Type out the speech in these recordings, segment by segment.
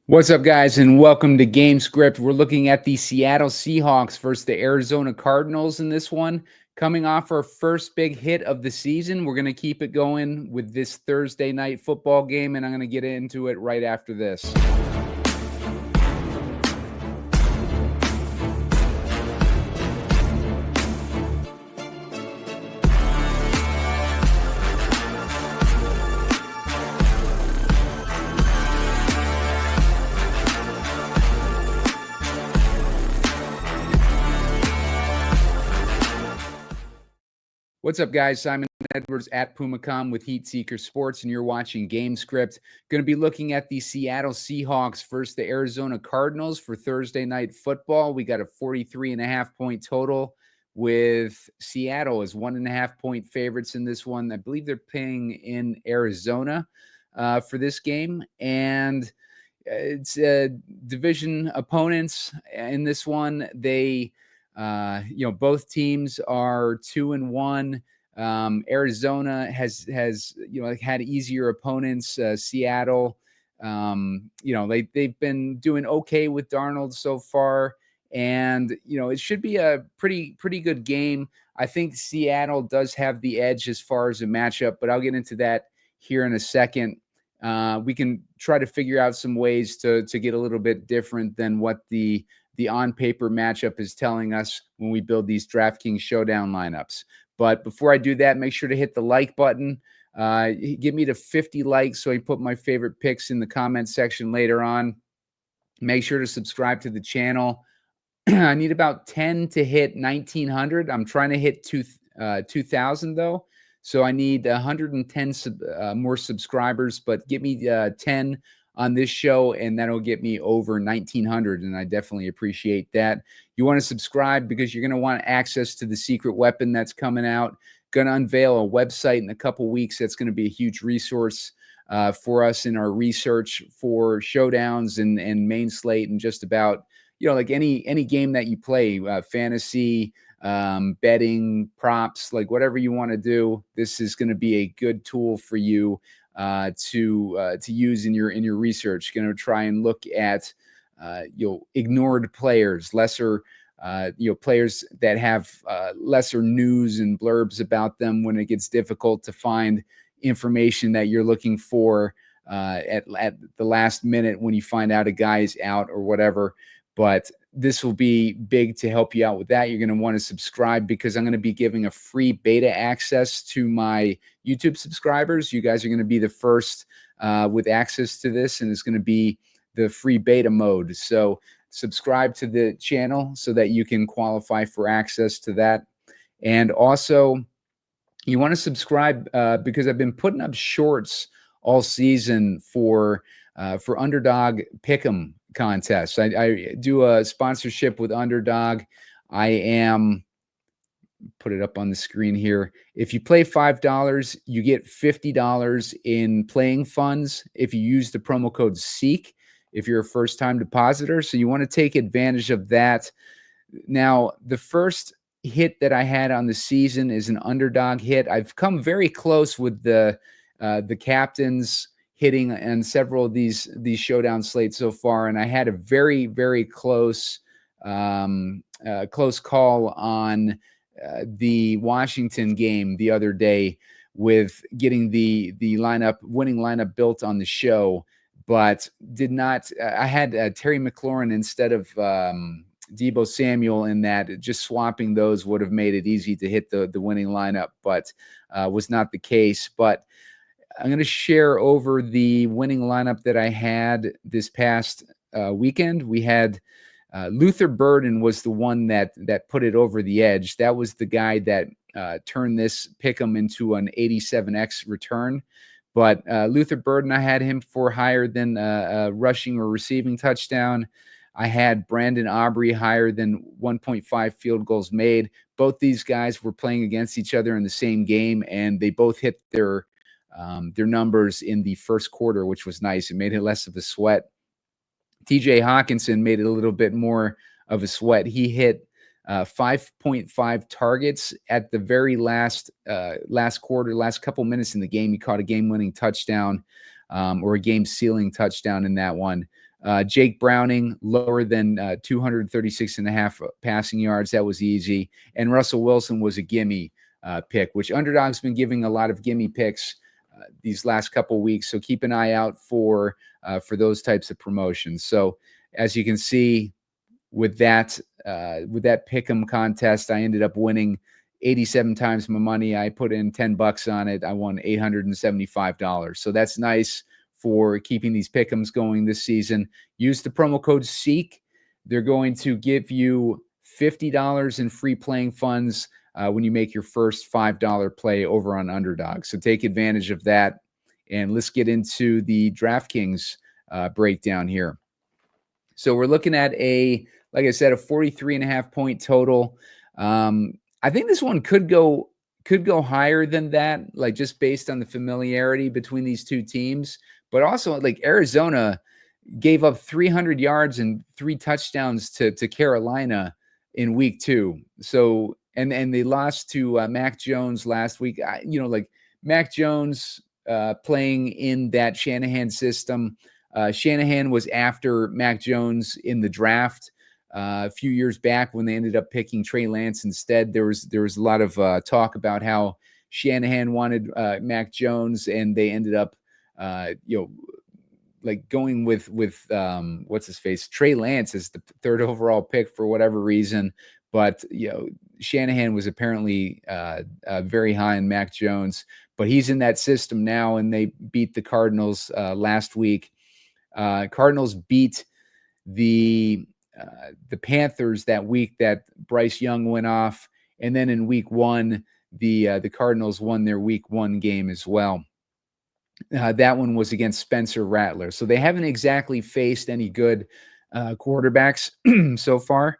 What's up, guys, and welcome to GameScript. We're looking at the Seattle Seahawks versus the Arizona Cardinals in this one. Coming off our first big hit of the season, we're going to keep it going with this Thursday night football game, and I'm going to get into it right after this. What's up, guys? Simon Edwards at PumaCom with Heat Seeker Sports, and you're watching GameScript. Going to be looking at the Seattle Seahawks versus the Arizona Cardinals for Thursday night football. We got a 43.5-point total with Seattle as 1.5-point favorites in this one. I believe they're playing in Arizona for this game, and it's division opponents in this one. They both teams are 2-1. Arizona has had easier opponents. Seattle, they've been doing okay with Darnold so far, and it should be a pretty good game. I think Seattle does have the edge as far as a matchup, but I'll get into that here in a second. We can try to figure out some ways to get a little bit different than what the on-paper matchup is telling us when we build these DraftKings Showdown lineups. But before I do that, make sure to hit the like button. Get me to 50 likes so I put my favorite picks in the comment section later on. Make sure to subscribe to the channel. I need about 10 to hit 1,900. I'm trying to hit 2,000, though. So I need 110 more subscribers, but get me 10 on this show, and that'll get me over 1,900, and I definitely appreciate that. You want to subscribe because you're going to want access to the secret weapon that's coming out. Going to unveil a website in a couple weeks that's going to be a huge resource for us in our research for showdowns and main slate, and just about like any game that you play, fantasy, betting, props, like whatever you want to do. This is going to be a good tool for you to use in your research. Going to try and look at ignored players, lesser players that have lesser news and blurbs about them when it gets difficult to find information that you're looking for at the last minute when you find out a guy is out or whatever. But this will be big to help you out with that. You're going to want to subscribe because I'm going to be giving a free beta access to my YouTube subscribers. You guys are going to be the first with access to this, and it's going to be the free beta mode. So subscribe to the channel so that you can qualify for access to that. And also, you want to subscribe because I've been putting up shorts all season for Underdog Pick'em contests. I do a sponsorship with Underdog. I am, put it up on the screen here. If you play $5, you get $50 in playing funds if you use the promo code SEEK, if you're a first-time depositor. So you want to take advantage of that. Now, the first hit that I had on the season is an Underdog hit. I've come very close with the captains hitting on several of these showdown slates so far, and I had a very close call on the Washington game the other day with getting the winning lineup built on the show, but did not. I had Terry McLaurin instead of Deebo Samuel, in that just swapping those would have made it easy to hit the winning lineup, but was not the case. But I'm going to share over the winning lineup that I had this past weekend. We had Luther Burden was the one that put it over the edge. That was the guy that turned this pick'em into an 87x return. But Luther Burden, I had him for higher than a rushing or receiving touchdown. I had Brandon Aubrey higher than 1.5 field goals made. Both these guys were playing against each other in the same game, and they both hit their numbers in the first quarter, which was nice. It made it less of a sweat. TJ Hawkinson made it a little bit more of a sweat. He hit 5.5 targets at the very last quarter, last couple minutes in the game. He caught a game-winning touchdown or a game-sealing touchdown in that one. Jake Browning, lower than 236.5 passing yards. That was easy. And Russell Wilson was a gimme pick, which Underdog's been giving a lot of gimme picks these last couple weeks. So keep an eye out for those types of promotions. So as you can see with that pick'em contest, I ended up winning 87 times my money. I put in $10 on it. I won $875. So that's nice for keeping these pick'ems going this season. Use the promo code SEEK. They're going to give you $50 in free playing funds when you make your first $5 play over on Underdog. So take advantage of that. And let's get into the DraftKings breakdown here. So we're looking at like I said, a 43.5 point total. I think this one could go higher than that, like just based on the familiarity between these two teams. But also, like, Arizona gave up 300 yards and 3 touchdowns to Carolina in week 2. So and they lost to Mac Jones last week. Like Mac Jones playing in that Shanahan system. Shanahan was after Mac Jones in the draft a few years back when they ended up picking Trey Lance instead. There was a lot of talk about how Shanahan wanted Mac Jones, and they ended up like going with what's his face, Trey Lance as the 3rd overall pick for whatever reason. But Shanahan was apparently very high on Mac Jones, but he's in that system now, and they beat the Cardinals last week. Cardinals beat the Panthers that week that Bryce Young went off, and then in week 1, the Cardinals won their week 1 game as well. That one was against Spencer Rattler. So they haven't exactly faced any good quarterbacks so far.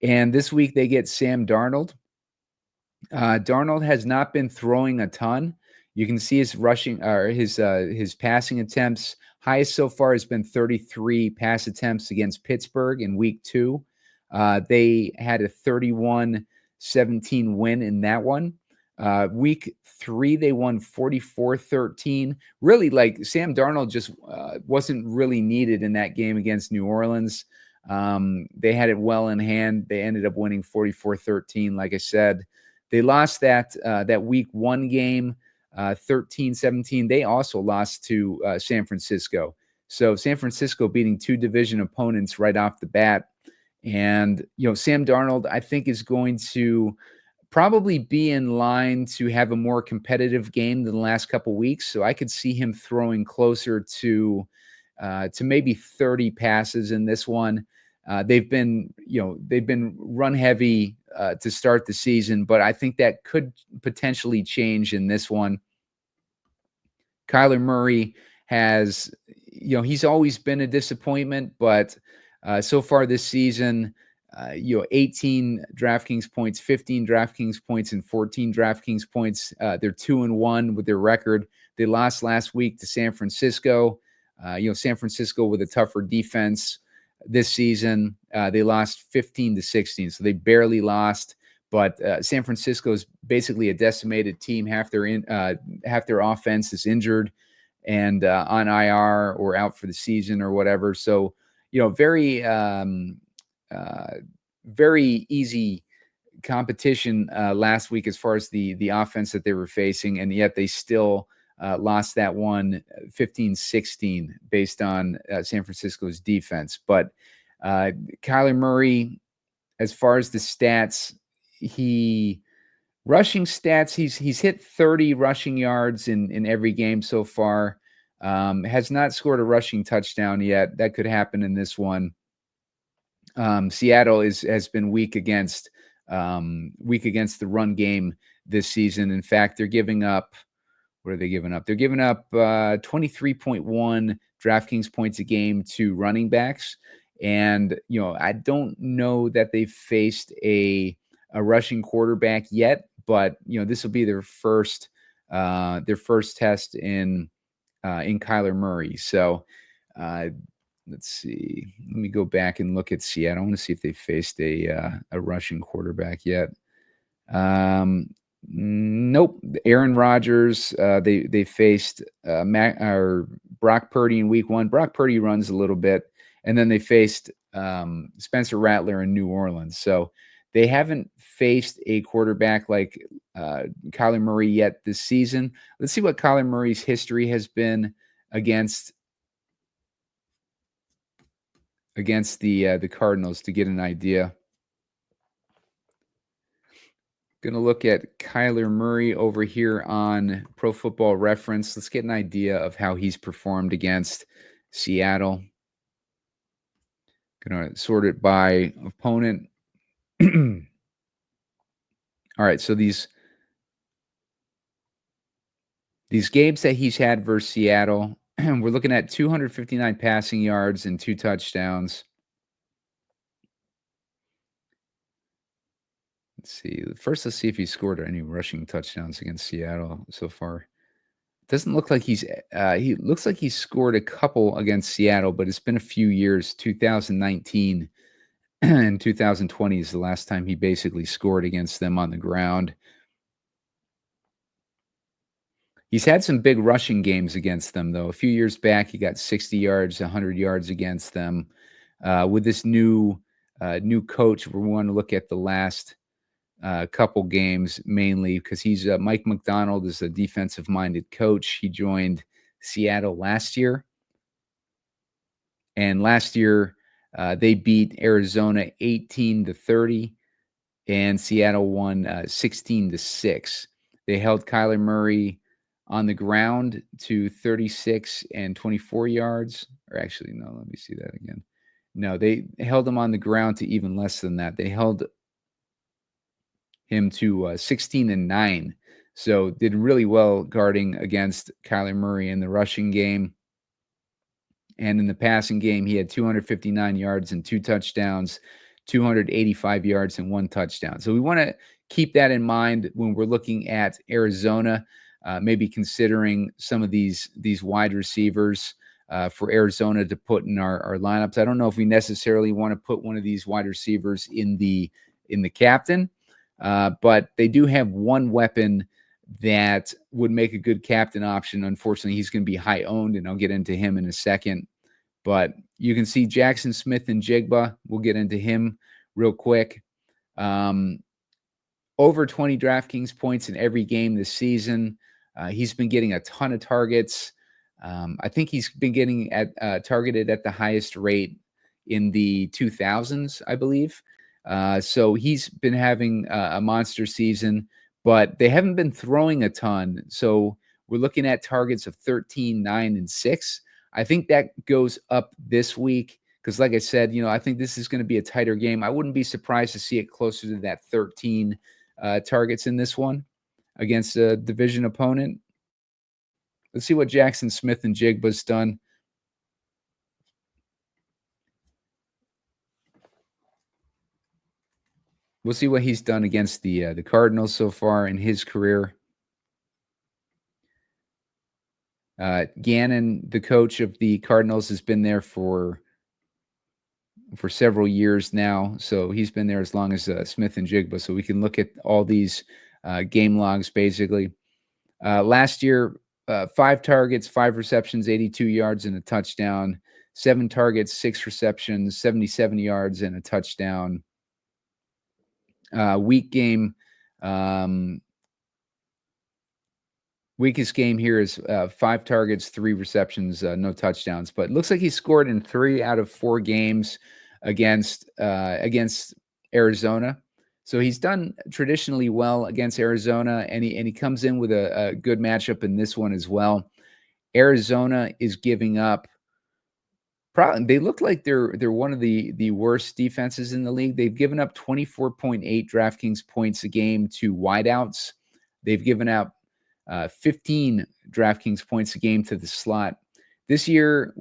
And this week they get Sam Darnold. Darnold has not been throwing a ton. You can see his rushing or his passing attempts. Highest so far has been 33 pass attempts against Pittsburgh in week 2. They had a 31-17 win in that one. Week 3, they won 44-13. Really, like, Sam Darnold just wasn't really needed in that game against New Orleans. They had it well in hand. They ended up winning 44-13. Like I said, they lost that week 1 game, 13-17. They also lost to San Francisco. So San Francisco beating 2 division opponents right off the bat. And, Sam Darnold, I think, is going to probably be in line to have a more competitive game than the last couple weeks. So I could see him throwing closer to maybe 30 passes in this one. They've been run heavy to start the season, but I think that could potentially change in this one. Kyler Murray has, he's always been a disappointment, but so far this season, 18 DraftKings points, 15 DraftKings points, and 14 DraftKings points. They're 2-1 with their record. They lost last week to San Francisco. San Francisco with a tougher defense this season. They lost 15-16, so they barely lost. But San Francisco is basically a decimated team. Half their offense is injured and on IR or out for the season or whatever. So, very easy competition last week as far as the offense that they were facing, and yet they still lost that one 15-16 based on San Francisco's defense. But Kyler Murray, as far as the stats, rushing stats, he's hit 30 rushing yards in every game so far. Has not scored a rushing touchdown yet. That could happen in this one. Seattle has been weak against the run game this season. In fact, they're giving up. What are they giving up? They're giving up 23.1 DraftKings points a game to running backs. And, I don't know that they've faced a rushing quarterback yet, but, this will be their first test in Kyler Murray. So, let's see. Let me go back and look at Seattle. I want to see if they faced a rushing quarterback yet. Nope. Aaron Rodgers. They faced Brock Purdy in week 1. Brock Purdy runs a little bit, and then they faced Spencer Rattler in New Orleans. So they haven't faced a quarterback like Kyler Murray yet this season. Let's see what Kyler Murray's history has been against the Cardinals to get an idea. Going to look at Kyler Murray over here on Pro Football Reference. Let's get an idea of how he's performed against Seattle. Going to sort it by opponent. All right, so these games that he's had versus Seattle, we're looking at 259 passing yards and 2 touchdowns. Let's see. First, let's see if he scored any rushing touchdowns against Seattle so far. Doesn't look like he looks like he scored a couple against Seattle, but it's been a few years. 2019 and 2020 is the last time he basically scored against them on the ground. He's had some big rushing games against them, though. A few years back, he got 60 yards, 100 yards against them. With this new coach, we want to look at the last couple games mainly because he's Mike McDonald is a defensive-minded coach. He joined Seattle last year, and last year they beat Arizona 18-30, and Seattle won 16-6. They held Kyler Murray on the ground to 36 and 24 yards. Or actually, no, let me see that again. No, they held him on the ground to even less than that. They held him to 16 and 9. So did really well guarding against Kyler Murray in the rushing game. And in the passing game, he had 259 yards and 2 touchdowns, 285 yards and 1 touchdown. So we want to keep that in mind when we're looking at Arizona, maybe considering some of these wide receivers for Arizona to put in our lineups. I don't know if we necessarily want to put one of these wide receivers in the captain, but they do have one weapon that would make a good captain option. Unfortunately, he's going to be high owned, and I'll get into him in a second. But you can see Jackson Smith-Njigba. We'll get into him real quick. Over 20 DraftKings points in every game this season. He's been getting a ton of targets. I think he's been getting targeted at the highest rate in the 2000s, I believe. So he's been having a monster season, but they haven't been throwing a ton. So we're looking at targets of 13, 9, and 6. I think that goes up this week because, like I said, I think this is going to be a tighter game. I wouldn't be surprised to see it closer to that 13 targets in this one against a division opponent. Let's see what Jackson Smith-Njigba's done. We'll see what he's done against the Cardinals so far in his career. Gannon, the coach of the Cardinals, has been there for several years now. So he's been there as long as Smith-Njigba. So we can look at all these game logs basically. Last year, 5 targets, 5 receptions, 82 yards and a touchdown. 7 targets, 6 receptions, 77 yards and a touchdown. Weakest game here is 5 targets, 3 receptions, no touchdowns. But it looks like he scored in 3 out of 4 games against Arizona. So he's done traditionally well against Arizona, and he comes in with a good matchup in this one as well. Arizona is giving up. They look like they're one of the worst defenses in the league. They've given up 24.8 DraftKings points a game to wideouts. They've given up 15 DraftKings points a game to the slot. This year,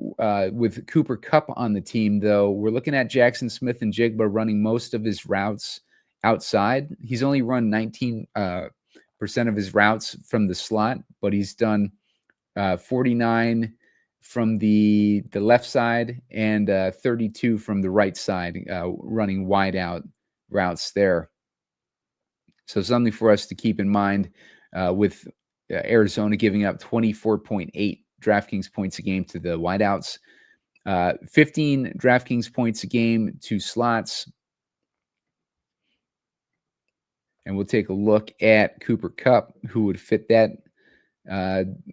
with Cooper Kupp on the team, though, we're looking at Jackson Smith-Njigba running most of his routes outside. He's only run 19% of his routes from the slot, but he's done 49 from the left side and 32 from the right side, running wide out routes there. So something for us to keep in mind with Arizona giving up 24.8 DraftKings points a game to the wideouts. 15 DraftKings points a game to slots. And we'll take a look at Cooper Kupp, who would fit that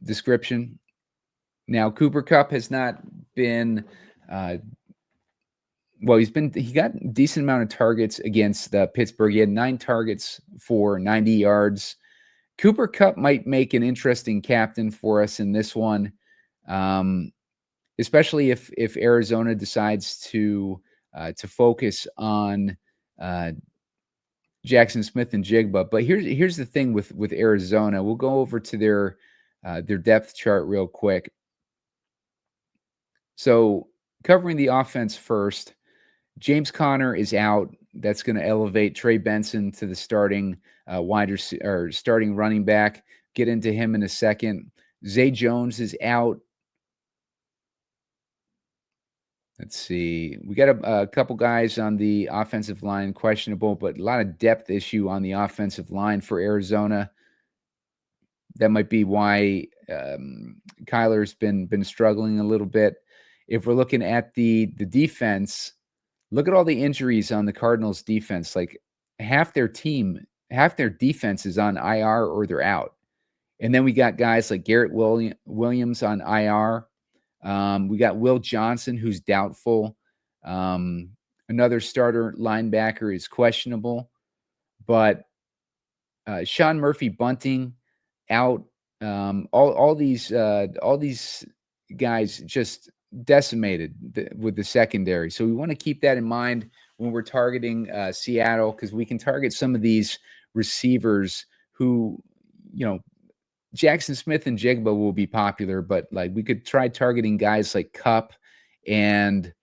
description. Now, Cooper Kupp has not been he got a decent amount of targets against Pittsburgh. He had 9 targets for 90 yards. Cooper Kupp might make an interesting captain for us in this one, especially if Arizona decides to focus on Jackson Smith-Njigba. But here's the thing with Arizona. We'll go over to their depth chart real quick. So covering the offense first, James Conner is out. That's going to elevate Trey Benson to the starting starting running back. Get into him in a second. Zay Jones is out. Let's see. We got a couple guys on the offensive line questionable, but a lot of depth issue on the offensive line for Arizona. That might be why Kyler's been struggling a little bit. If we're looking at the defense, look at all the injuries on the Cardinals defense. Like half their defense is on IR or they're out. And then we got guys like Garrett Williams on IR. We got Will Johnson, who's doubtful. Another starter linebacker is questionable. But Sean Murphy-Bunting out. All these guys just decimated with the secondary. So we want to keep that in mind when we're targeting Seattle, because we can target some of these receivers who, Jackson Smith-Njigba will be popular, but like we could try targeting guys like Kupp and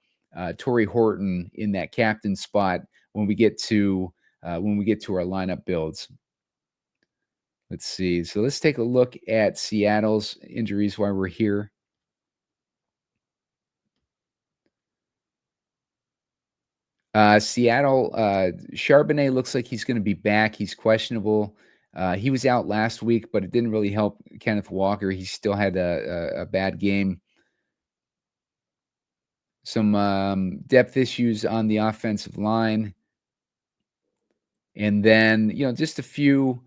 Torrey Horton in that captain spot when we get to our lineup builds. Let's see. So let's take a look at Seattle's injuries while we're here. Seattle, Charbonnet looks like he's going to be back. He's questionable. He was out last week, but it didn't really help Kenneth Walker. He still had a bad game. Some depth issues on the offensive line. And then, just a few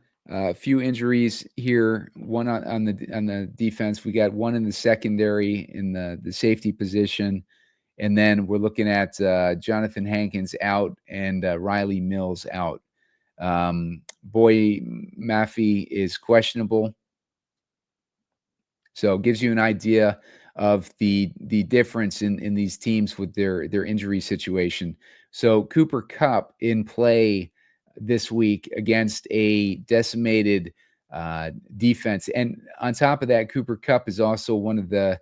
injuries here. One on the defense. We got one in the secondary in the safety position. And then we're looking at Jonathan Hankins out and Riley Mills out. Boy Maffey is questionable. So it gives you an idea of the difference in these teams with their injury situation. So Cooper Kupp in play this week against a decimated defense. And on top of that, Cooper Kupp is also one of the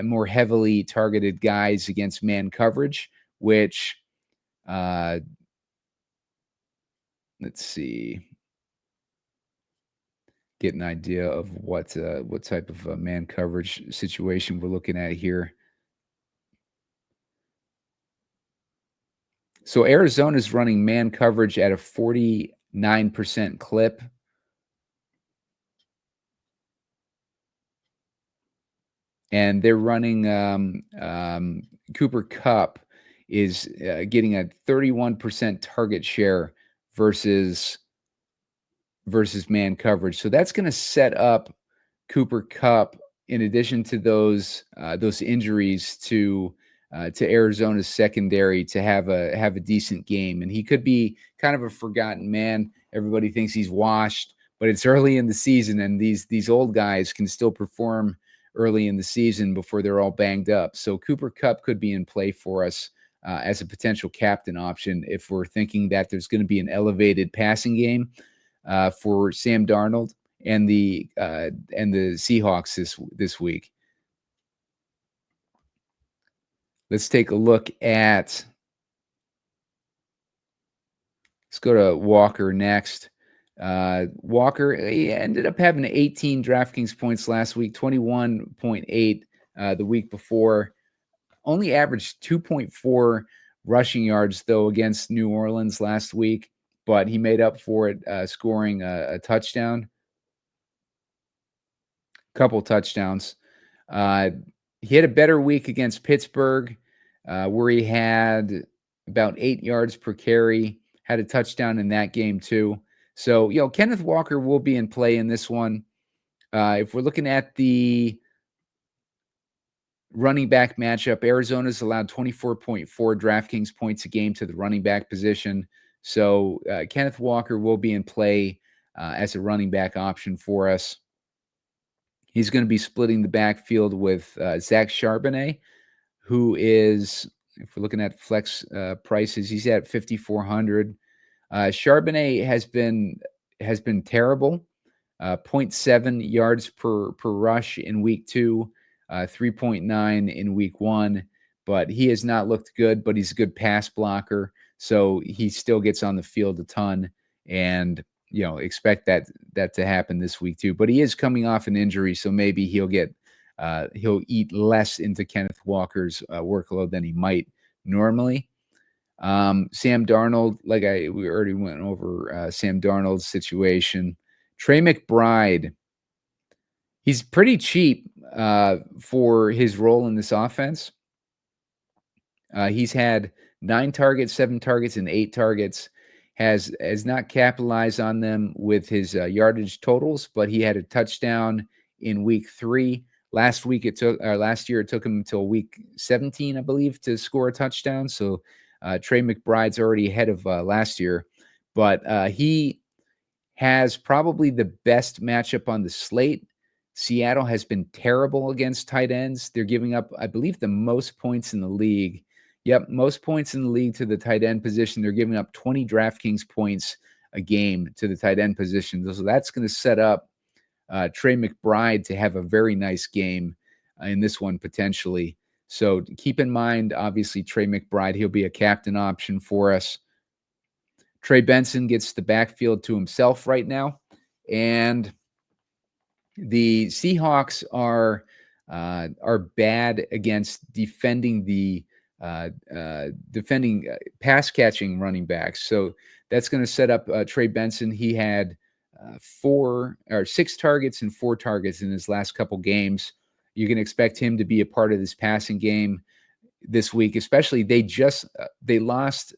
more heavily targeted guys against man coverage, which let's see, get an idea of what type of man coverage situation we're looking at here. So Arizona's running man coverage at a 49% clip. And they're running Cooper Kupp is getting a 31% target share versus man coverage. So that's going to set up Cooper Kupp, in addition to those injuries to Arizona's secondary, to have a decent game. And he could be kind of a forgotten man. Everybody thinks he's washed, but it's early in the season, and these old guys can still perform early in the season before they're all banged up. So Cooper Kupp could be in play for us as a potential captain option if we're thinking that there's going to be an elevated passing game for Sam Darnold and the Seahawks this week. Let's take a look at. Let's go to Walker next. Walker, he ended up having 18 DraftKings points last week, 21.8 the week before. Only averaged 2.4 rushing yards, though, against New Orleans last week, but he made up for it scoring a touchdown. Couple touchdowns. Uh, he had a better week against Pittsburgh, where he had about 8 yards per carry, had a touchdown in that game too. So, Kenneth Walker will be in play in this one. If we're looking at the running back matchup, Arizona's allowed 24.4 DraftKings points a game to the running back position. So Kenneth Walker will be in play as a running back option for us. He's going to be splitting the backfield with Zach Charbonnet, who is, if we're looking at flex prices, he's at 5,400. Charbonnet has been terrible. 0.7 yards per rush in week 2, 3.9 in week 1. But he has not looked good, but he's a good pass blocker. So he still gets on the field a ton. And, expect that to happen this week too. But he is coming off an injury, so maybe he'll eat less into Kenneth Walker's workload than he might normally. Sam Darnold, we already went over Sam Darnold's situation. Trey McBride, he's pretty cheap for his role in this offense. He's had 9 targets, 7 targets, and 8 targets. Has not capitalized on them with his yardage totals, but he had a touchdown in week 3. Last year it took him until week 17, I believe, to score a touchdown. So Trey McBride's already ahead of last year, but he has probably the best matchup on the slate. Seattle has been terrible against tight ends. They're giving up, I believe, the most points in the league. Yep, most points in the league to the tight end position. They're giving up 20 DraftKings points a game to the tight end position. So that's going to set up Trey McBride to have a very nice game in this one potentially. So keep in mind, obviously, Trey McBride, he'll be a captain option for us. Trey Benson gets the backfield to himself right now. And the Seahawks are bad against defending the pass catching running backs. So that's going to set up Trey Benson. He had 6 targets and 4 targets in his last couple games. You can expect him to be a part of this passing game this week, especially they lost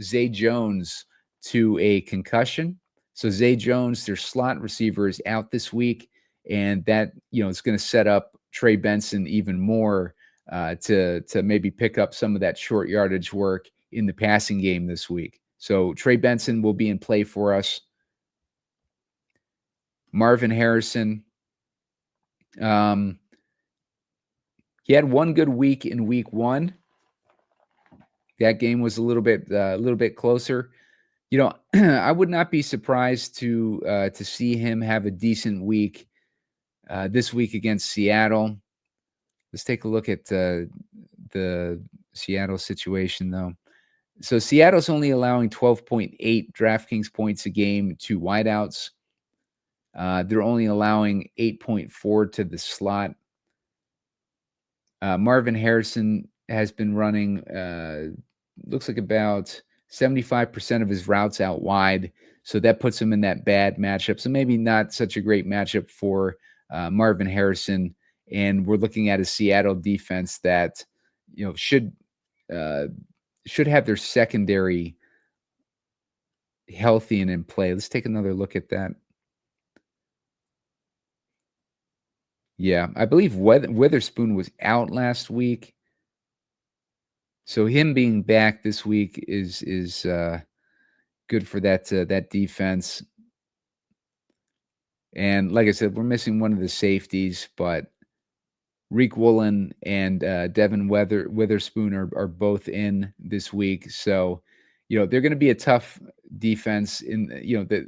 Zay Jones to a concussion. So Zay Jones, their slot receiver, is out this week, and that it's going to set up Trey Benson even more to maybe pick up some of that short yardage work in the passing game this week. So Trey Benson will be in play for us. Marvin Harrison, he had one good week in week 1. That game was a little bit closer. I would not be surprised to see him have a decent week this week against Seattle. Let's take a look at the Seattle situation, though. So Seattle's only allowing 12.8 DraftKings points a game to wideouts. They're only allowing 8.4 to the slot. Marvin Harrison has been running, looks like about 75% of his routes out wide. So that puts him in that bad matchup. So maybe not such a great matchup for Marvin Harrison. And we're looking at a Seattle defense that, should have their secondary healthy and in play. Let's take another look at that. Yeah, I believe Witherspoon was out last week. So him being back this week is good for that defense. And like I said, we're missing one of the safeties, but Reek Woolen and Devin Witherspoon are both in this week. So, they're going to be a tough defense. The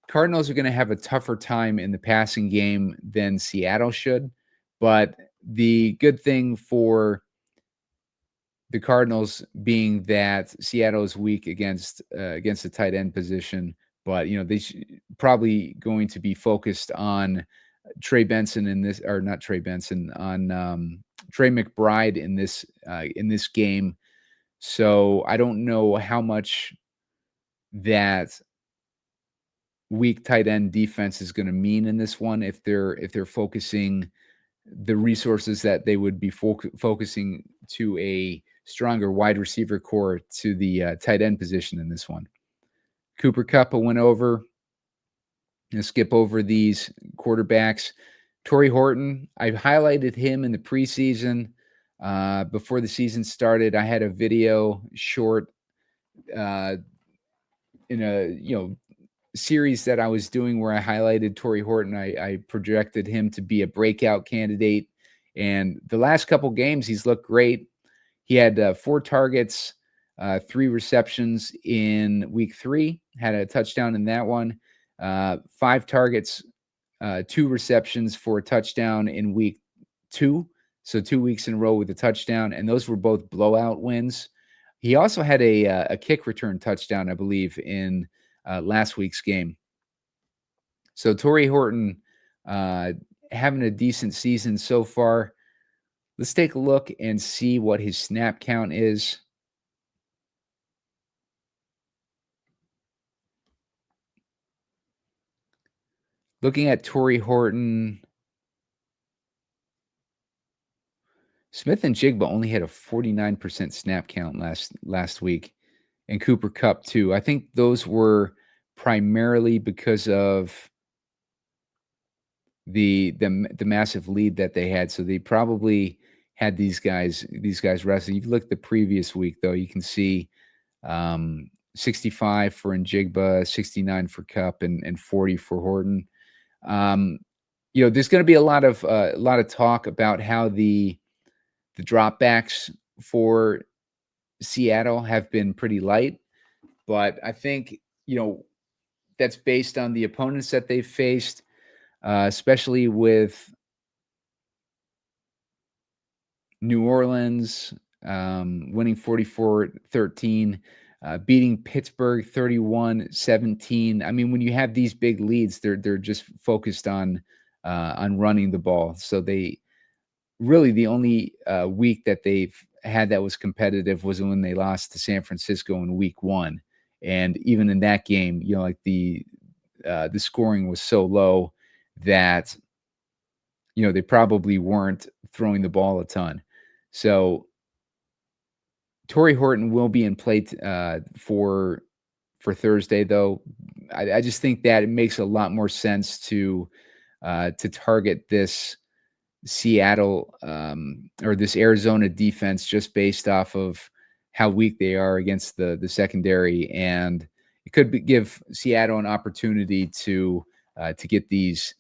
Cardinals are going to have a tougher time in the passing game than Seattle should. But the good thing for the Cardinals being that Seattle is weak against the tight end position, but they probably going to be focused on Trey Benson not Trey Benson, on Trey McBride in this game. So I don't know how much that weak tight end defense is going to mean in this one if they're focusing the resources that they would be focusing to a stronger wide receiver core to the tight end position in this one. Cooper Kupp went over. Let's skip over these quarterbacks. Torrey Horton, I highlighted him in the preseason. Before the season started, I had a video short in a series that I was doing where I highlighted Torrey Horton. I projected him to be a breakout candidate, and the last couple games he's looked great. He had 4 targets, 3 receptions in week 3, had a touchdown in that one. 5 targets, 2 receptions for a touchdown in week 2. So 2 weeks in a row with a touchdown, and those were both blowout wins. He also had a kick return touchdown, I believe, in last week's game. So Torrey Horton having a decent season so far. Let's take a look and see what his snap count is. Looking at Torrey Horton, Smith-Njigba only had a 49% snap count last week, and Cooper Kupp too. I think those were primarily because of the massive lead that they had. So they probably had these guys wrestling. You look at the previous week though, you can see 65 for Njigba, 69 for Kupp, and 40 for Horton. There's going to be a lot of talk about how the dropbacks for Seattle have been pretty light, but I think that's based on the opponents that they've faced, especially with New Orleans winning 44-13. Beating Pittsburgh 31-17. I mean, when you have these big leads, they're just focused on running the ball. So they really the only week that they've had that was competitive was when they lost to San Francisco in week 1. And even in that game, like the scoring was so low that they probably weren't throwing the ball a ton. So Torrey Horton will be in play for Thursday, though. I just think that it makes a lot more sense to target this Seattle or this Arizona defense just based off of how weak they are against the secondary, and it could give Seattle an opportunity to get these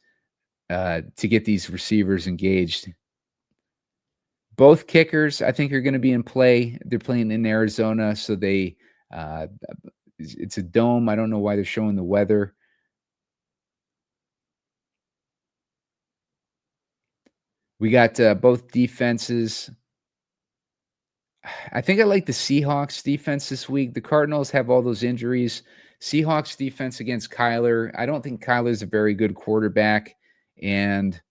receivers engaged. Both kickers, I think, are going to be in play. They're playing in Arizona, so it's a dome. I don't know why they're showing the weather. We got both defenses. I think I like the Seahawks defense this week. The Cardinals have all those injuries. Seahawks defense against Kyler. I don't think Kyler's a very good quarterback, and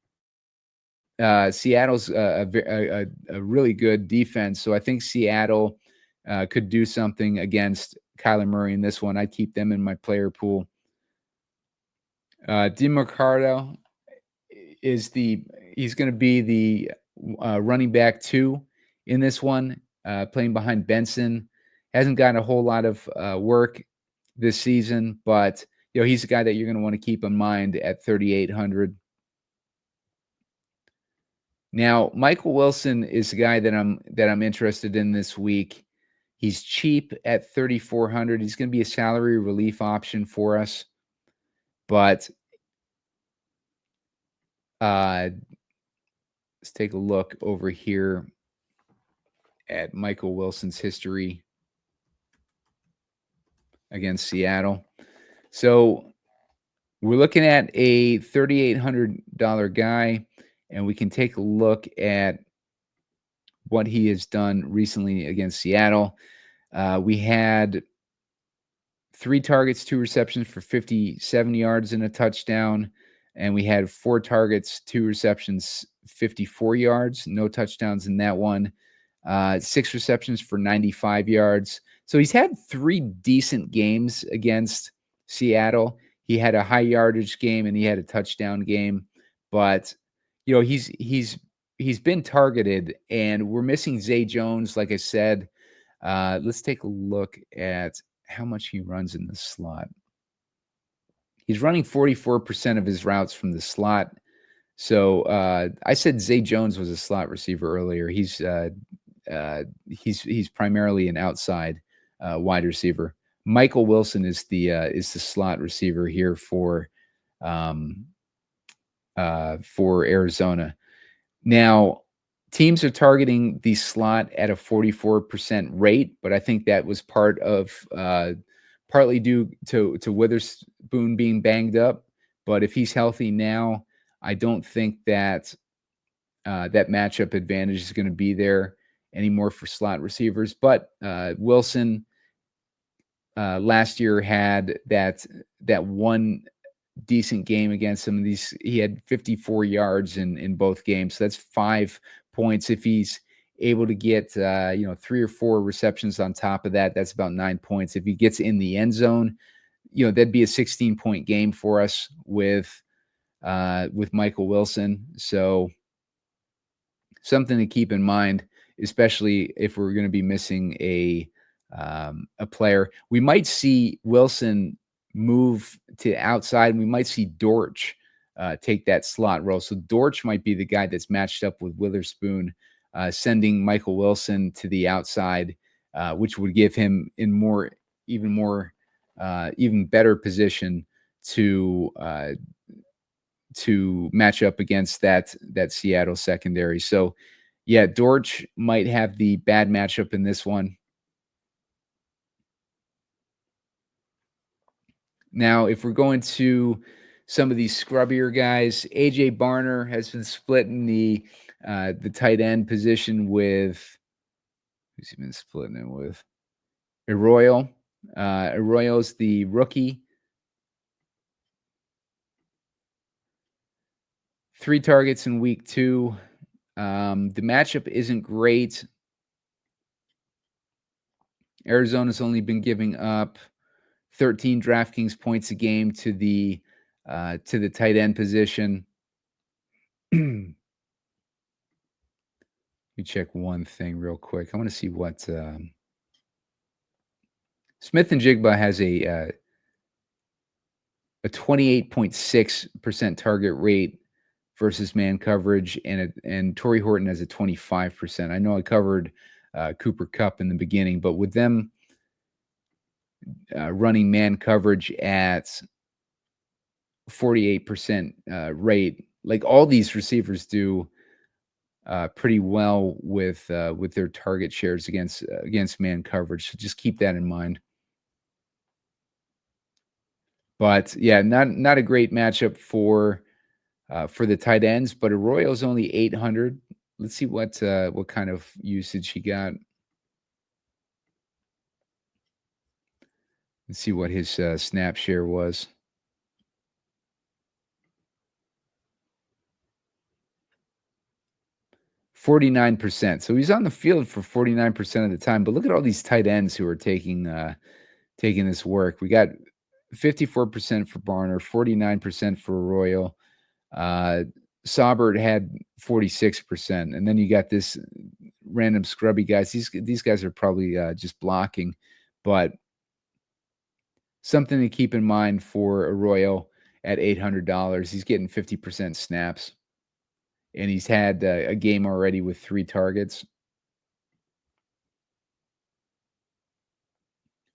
Seattle's a really good defense. So I think Seattle could do something against Kyler Murray in this one. I'd keep them in my player pool. DeMarcado he's going to be the running back 2 in this one, playing behind Benson. Hasn't gotten a whole lot of work this season, but he's a guy that you're going to want to keep in mind at 3,800. Now, Michael Wilson is a guy that I'm interested in this week. He's cheap at 3,400. He's going to be a salary relief option for us, but let's take a look over here at Michael Wilson's history against Seattle. So we're looking at a $3,800 guy, and we can take a look at what he has done recently against Seattle. We had 3 targets, 2 receptions for 57 yards and a touchdown. And we had 4 targets, 2 receptions, 54 yards, no touchdowns in that one. 6 receptions for 95 yards. So he's had 3 decent games against Seattle. He had a high yardage game and he had a touchdown game. But, He's been targeted, and we're missing Zay Jones, like I said. Let's take a look at how much he runs in the slot. He's running 44% of his routes from the slot. So I said Zay Jones was a slot receiver earlier. He's primarily an outside wide receiver. Michael Wilson is the slot receiver here um, for Arizona. Now, teams are targeting the slot at a 44% rate, but I think that was partly due to Witherspoon being banged up. But if he's healthy now, I don't think that that matchup advantage is going to be there anymore for slot receivers. But Wilson last year had that one decent game against some of these. He had 54 yards in both games. So that's 5 points. If he's able to get 3 or 4 receptions on top of that, that's about 9 points. If he gets in the end zone, that'd be a 16-point game for us with Michael Wilson. So something to keep in mind, especially if we're going to be missing a player. We might see Wilson move to outside. We might see Dortch take that slot role. So Dortch might be the guy that's matched up with Witherspoon, sending Michael Wilson to the outside, which would give him even better position to match up against that Seattle secondary. So yeah, Dortch might have the bad matchup in this one. Now, if we're going to some of these scrubbier guys, AJ Barner has been splitting the tight end position with who's he been splitting it with? Arroyo. Arroyo's the rookie. 3 targets in week 2. The matchup isn't great. Arizona's only been giving up 13 DraftKings points a game to the tight end position. Let me check one thing real quick. I want to see what Smith-Njigba has a 28.6% target rate versus man coverage, and Torrey Horton has a 25%. I know I covered Cooper Kupp in the beginning, but with them running man coverage at 48% rate, like all these receivers do pretty well with their target shares against man coverage. So just keep that in mind. But yeah, not a great matchup for the tight ends. But Arroyo's only 800. Let's see what kind of usage he got. Let's see what his snap share was. 49%. So he's on the field for 49% of the time. But look at all these tight ends who are taking this work. We got 54% for Barner, 49% for Arroyo. Saubert had 46%. And then you got this random scrubby guys. These guys are probably just blocking. But something to keep in mind for Arroyo at $800. He's getting 50% snaps. And he's had a game already with 3 targets.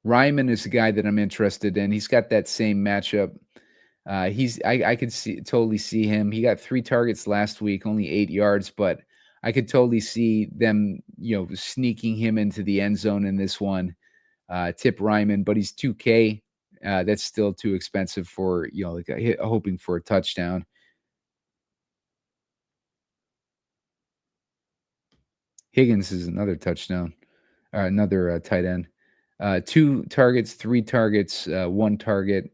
Ryman is the guy that I'm interested in. He's got that same matchup. I could totally see him. He got 3 targets last week, only 8 yards, but I could totally see them, sneaking him into the end zone in this one. Tip Ryman, but he's 2K. That's still too expensive for hoping for a touchdown. Higgins is another touchdown, another tight end. 2 targets, 3 targets, 1 target.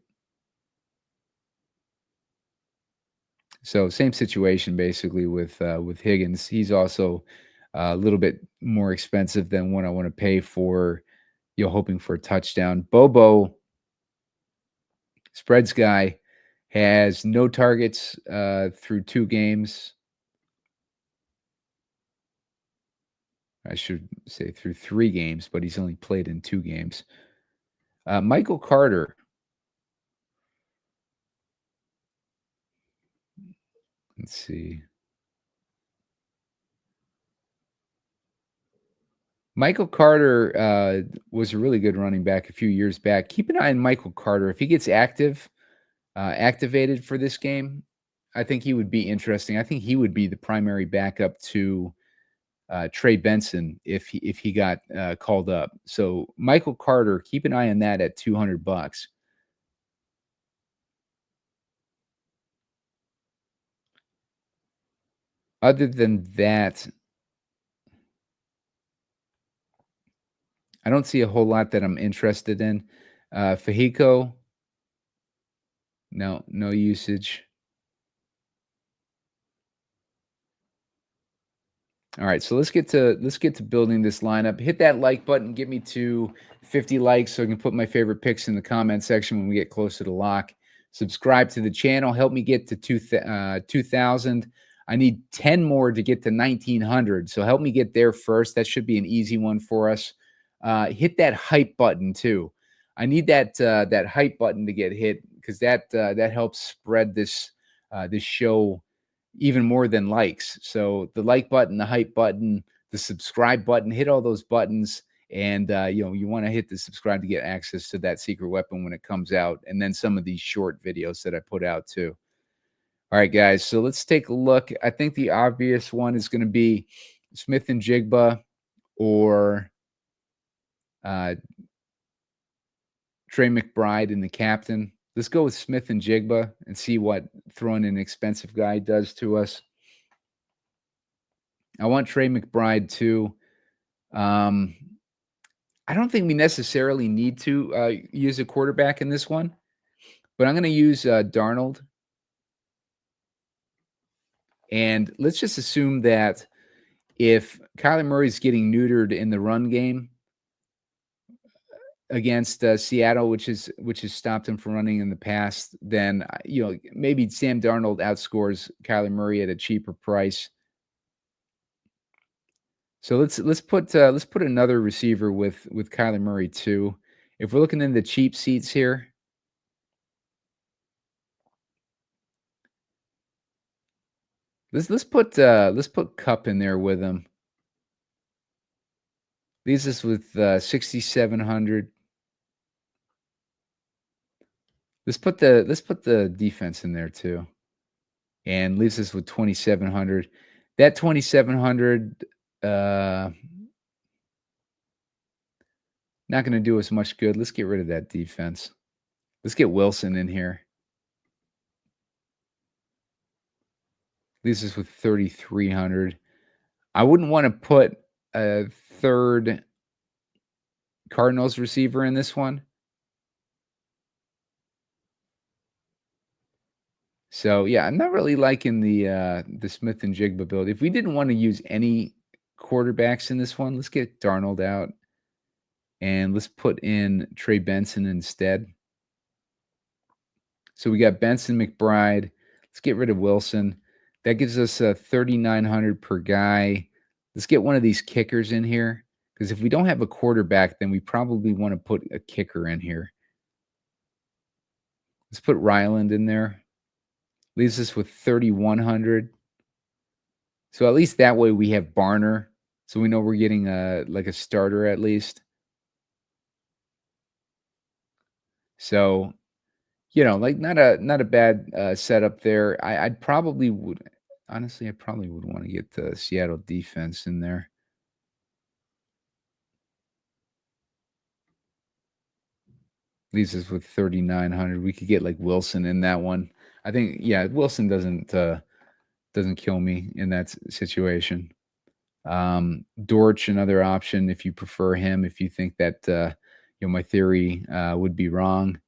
So same situation basically with Higgins. He's also a little bit more expensive than what I want to pay for, hoping for a touchdown. Bobo, spreads guy, has no targets through 2 games. I should say through 3 games, but he's only played in 2 games. Michael Carter. Let's see. Michael Carter was a really good running back a few years back. Keep an eye on Michael Carter. If he gets activated for this game, I think he would be interesting. I think he would be the primary backup to Trey Benson if he got called up. So Michael Carter, keep an eye on that at $200. Other than that, I don't see a whole lot that I'm interested in. Fehiko, no usage. All right, so let's get to building this lineup. Hit that like button, get me to 50 likes so I can put my favorite picks in the comment section when we get closer to lock. Subscribe to the channel, help me get to 2,000. I need 10 more to get to 1,900, so help me get there first. That should be an easy one for us. Hit that hype button too. I need that hype button to get hit because that helps spread this show even more than likes. So the like button, the hype button, the subscribe button, hit all those buttons. And, you want to hit the subscribe to get access to that secret weapon when it comes out. And then some of these short videos that I put out too. All right, guys. So let's take a look. I think the obvious one is going to be Smith-Njigba or Trey McBride in the captain. Let's go with Smith-Njigba and see what throwing an expensive guy does to us. I want Trey McBride too. I don't think we necessarily need to use a quarterback in this one, but I'm going to use Darnold. And let's just assume that if Kyler Murray's getting neutered in the run game against Seattle, which has stopped him from running in the past, then maybe Sam Darnold outscores Kyler Murray at a cheaper price. So let's put another receiver with Kyler Murray too. If we're looking in the cheap seats here, let's put Kupp in there with him. Leaves us with 6,700. Let's put the defense in there too, and leaves us with 2,700. That 2,700 not going to do us much good. Let's get rid of that defense. Let's get Wilson in here. Leaves us with 3,300. I wouldn't want to put a third Cardinals receiver in this one. So yeah, I'm not really liking the Smith-Njigba build. If we didn't want to use any quarterbacks in this one, let's get Darnold out and let's put in Trey Benson instead. So we got Benson, McBride. Let's get rid of Wilson. That gives us 3,900 per guy. Let's get one of these kickers in here because if we don't have a quarterback, then we probably want to put a kicker in here. Let's put Ryland in there. Leaves us with 3,100. So at least that way we have Barner. So we know we're getting like a starter at least. So, like not a bad setup there. I probably would want to get the Seattle defense in there. Leaves us with 3,900. We could get like Wilson in that one. I think, Wilson doesn't kill me in that situation. Dortch, another option if you prefer him, if you think that my theory would be wrong.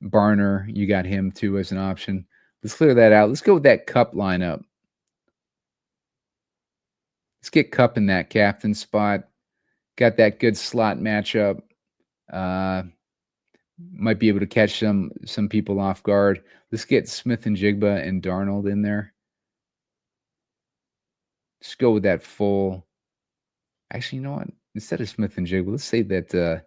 Barner, you got him too as an option. Let's clear that out. Let's go with that Kupp lineup. Let's get Kupp in that captain spot. Got that good slot matchup. Might be able to catch some people off guard. Let's get Smith-Njigba and Darnold in there. Just go with that full Actually, you know what? Instead of Smith-Njigba, let's say that,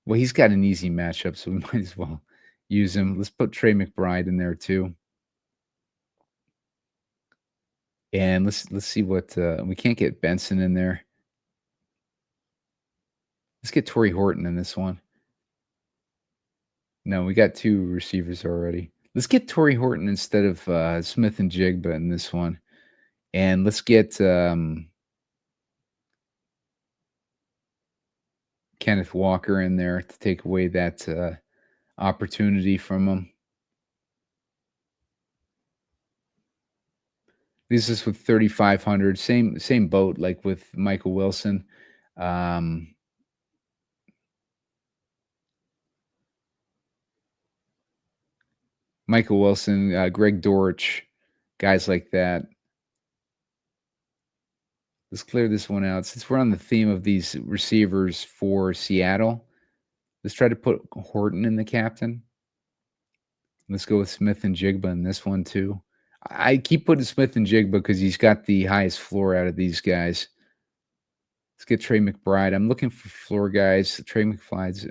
well, he's got an easy matchup, so we might as well use him. Let's put Trey McBride in there too. And let's see what, we can't get Benson in there. Let's get Torrey Horton in this one. No, we got 2 receivers already. Let's get Torrey Horton instead of, Smith-Njigba in this one. And let's get, Kenneth Walker in there to take away that, opportunity from him. This is with 3,500. Same boat like with Michael Wilson. Michael Wilson, Greg Dortch, guys like that. Let's clear this one out. Since we're on the theme of these receivers for Seattle, let's try to put Horton in the captain. Let's go with Smith-Njigba in this one too. I keep putting Smith-Njigba because he's got the highest floor out of these guys. Let's get Trey McBride. I'm looking for floor guys. Trey McBride's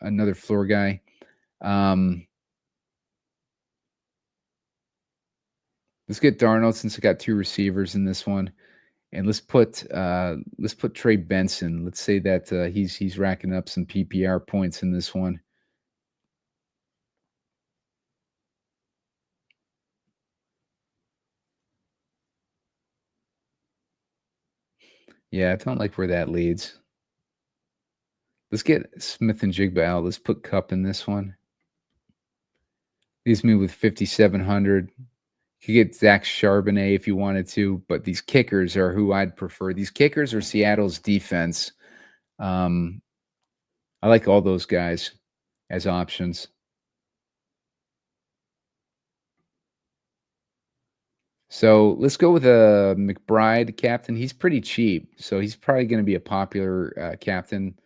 another floor guy. Let's get Darnold since I got 2 receivers in this one. And let's put Trey Benson. Let's say that he's racking up some PPR points in this one. Yeah, I don't like where that leads. Let's get Smith-Njigba out. Let's put Kupp in this one. Leaves me with 5,700. You could get Zach Charbonnet if you wanted to, but these kickers are who I'd prefer. These kickers are Seattle's defense. I like all those guys as options. So let's go with a McBride captain. He's pretty cheap, so he's probably going to be a popular captain.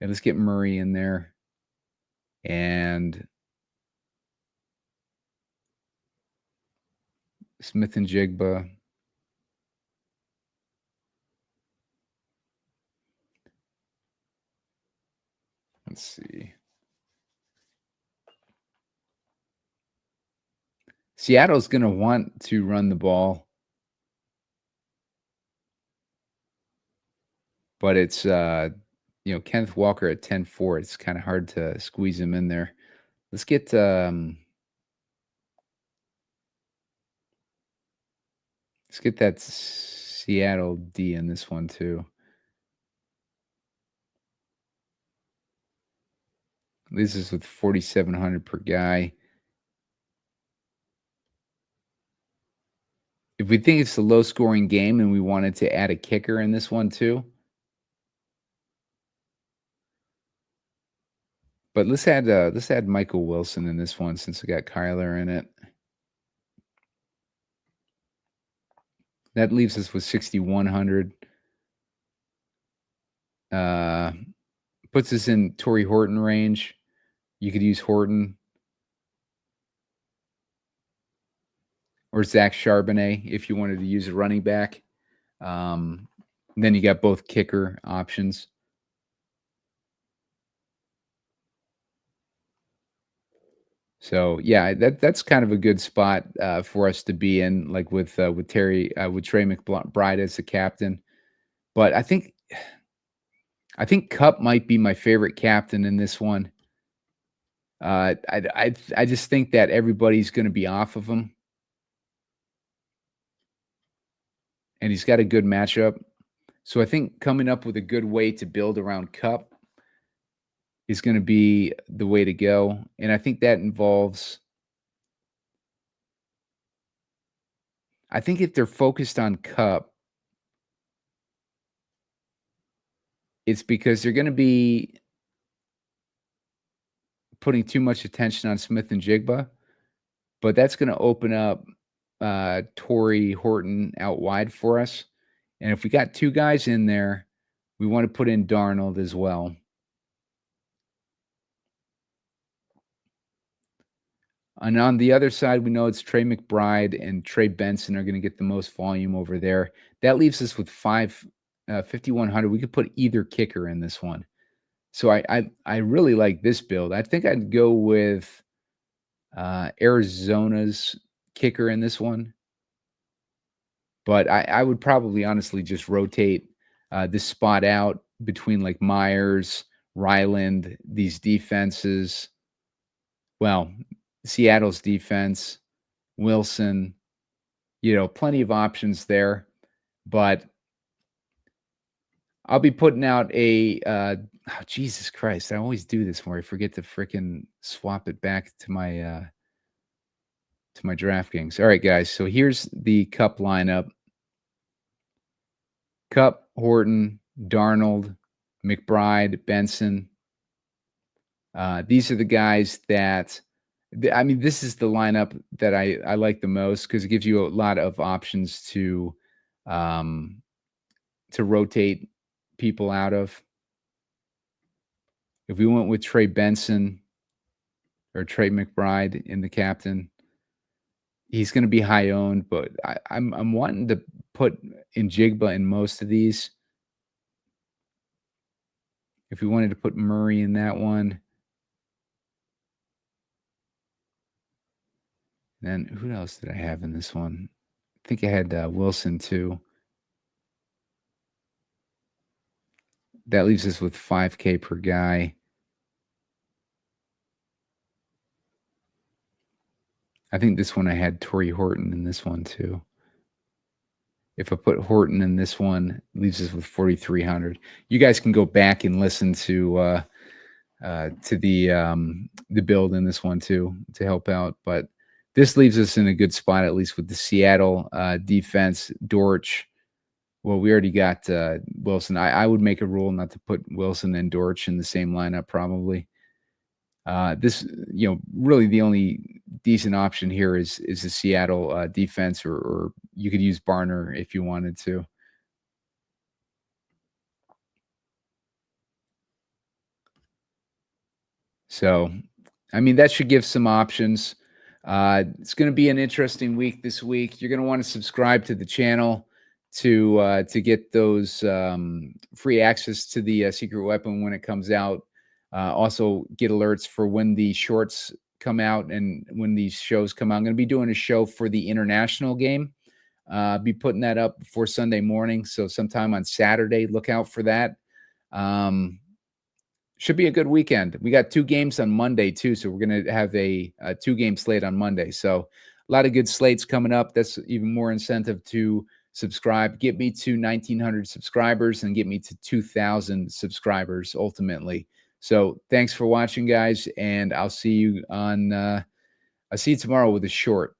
And let's get Murray in there. And Smith-Njigba. Let's see. Seattle's going to want to run the ball. But it's, Kenneth Walker at 10-4. It's kind of hard to squeeze him in there. Let's get that Seattle D in this one too. This is with 4,700 per guy. If we think it's a low-scoring game and we wanted to add a kicker in this one too, but let's add Michael Wilson in this one since we got Kyler in it. That leaves us with 6,100. Puts us in Torrey Horton range. You could use Horton or Zach Charbonnet if you wanted to use a running back. Then you got both kicker options. So yeah, that's kind of a good spot for us to be in, like with Trey McBride as the captain. But I think Kupp might be my favorite captain in this one. I just think that everybody's going to be off of him, and he's got a good matchup. So I think coming up with a good way to build around Kupp is going to be the way to go, and I think that involves. I think if they're focused on Kupp, it's because they're going to be putting too much attention on Smith-Njigba, but that's going to open up Torrey Horton out wide for us. And if we got 2 guys in there, we want to put in Darnold as well. And on the other side, we know it's Trey McBride and Trey Benson are going to get the most volume over there. That leaves us with 5,100. We could put either kicker in this one. So I really like this build. I think I'd go with Arizona's kicker in this one. But I would probably honestly just rotate this spot out between like Myers, Ryland, these defenses. Well, Seattle's defense, Wilson, plenty of options there. But I'll be putting out Jesus Christ, I always do this where I forget to fricking swap it back to my DraftKings. All right, guys, so here's the Cup lineup. Cup, Horton, Darnold, McBride, Benson. These are the guys that this is the lineup that I like the most because it gives you a lot of options to rotate people out of. If we went with Trey Benson or Trey McBride in the captain, he's going to be high owned, but I'm wanting to put Njigba in most of these. If we wanted to put Murray in that one, then who else did I have in this one? I think I had Wilson too. That leaves us with $5K per guy. I think this one I had Torrey Horton in this one too. If I put Horton in this one, it leaves us with 4,300. You guys can go back and listen to the build in this one too to help out. But this leaves us in a good spot, at least with the Seattle defense. Dortch. Well, we already got Wilson. I would make a rule not to put Wilson and Dortch in the same lineup, probably. This, really the only decent option here is the Seattle defense, or you could use Barner if you wanted to. So, that should give some options. It's going to be an interesting week this week. You're going to want to subscribe to the channel to get those free access to the secret weapon when it comes out. Also, get alerts for when the shorts come out and when these shows come out. I'm going to be doing a show for the international game. Be putting that up before Sunday morning. So sometime on Saturday, look out for that. Should be a good weekend. We got 2 games on Monday too. So we're going to have a 2-game slate on Monday. So a lot of good slates coming up. That's even more incentive to subscribe. Get me to 1,900 subscribers and get me to 2,000 subscribers ultimately. So thanks for watching, guys. And I'll see you tomorrow with a short.